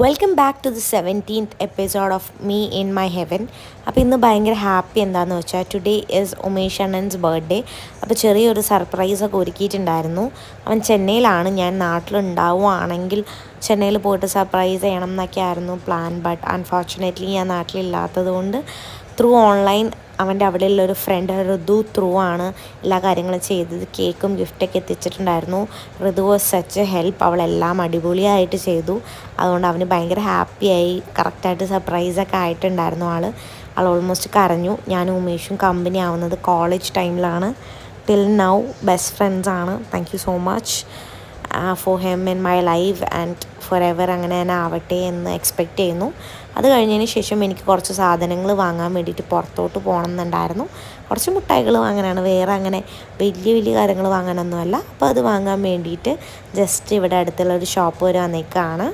Welcome back to the 17th episode of me in my heaven. അപ്പോൾ ഇന്ന് ഭയങ്കര happy എന്താണെന്ന് വെച്ചാൽ ടുഡേ ഈസ് ഉമേഷ് അണ്ണൻസ് ബർത്ത്ഡേ. അപ്പോൾ ചെറിയൊരു സർപ്രൈസൊക്കെ ഒരുക്കിയിട്ടുണ്ടായിരുന്നു. അവൻ ചെന്നൈയിലാണ്, ഞാൻ നാട്ടിലുണ്ടാവുകയാണെങ്കിൽ ചെന്നൈയിൽ പോയിട്ട് സർപ്രൈസ് ചെയ്യണം എന്നൊക്കെ ആയിരുന്നു പ്ലാൻ. ബട്ട് അൺഫോർച്ചുനേറ്റ്ലി ഞാൻ നാട്ടിലില്ലാത്തത് കൊണ്ട് ത്രൂ ഓൺലൈൻ അവൻ്റെ അവിടെയുള്ളൊരു ഫ്രണ്ട് ഋതു ത്രൂ ആണ് എല്ലാ കാര്യങ്ങളും ചെയ്തത്. കേക്കും ഗിഫ്റ്റൊക്കെ എത്തിച്ചിട്ടുണ്ടായിരുന്നു. ഋതു വാസ് സച്ച് എ ഹെൽപ്പ്. അവളെല്ലാം അടിപൊളിയായിട്ട് ചെയ്തു. അതുകൊണ്ട് അവന് ഭയങ്കര ഹാപ്പിയായി. കറക്റ്റായിട്ട് സർപ്രൈസൊക്കെ ആയിട്ടുണ്ടായിരുന്നു ആൾ ഓൾമോസ്റ്റ് കരഞ്ഞു. ഞാനും ഉമേഷും കമ്പനി ആവുന്നത് കോളേജ് ടൈമിലാണ്. ടിൽ നൗ ബെസ്റ്റ് ഫ്രണ്ട്സാണ്. Thank you so much for him in my life and for ever. അങ്ങനെ തന്നെ ആവട്ടെ എന്ന് എക്സ്പെക്റ്റ് ചെയ്യുന്നു. അത് കഴിഞ്ഞതിന് ശേഷം എനിക്ക് കുറച്ച് സാധനങ്ങൾ വാങ്ങാൻ വേണ്ടിയിട്ട് പുറത്തോട്ട് പോകണം എന്നുണ്ടായിരുന്നു. കുറച്ച് മിഠായികൾ വാങ്ങാനാണ്, വേറെ അങ്ങനെ വലിയ വലിയ കാര്യങ്ങൾ വാങ്ങാനൊന്നുമല്ല. അപ്പോൾ അത് വാങ്ങാൻ വേണ്ടിയിട്ട് ജസ്റ്റ് ഇവിടെ അടുത്തുള്ളൊരു ഷോപ്പ് വരെ വന്നേക്കാണ്.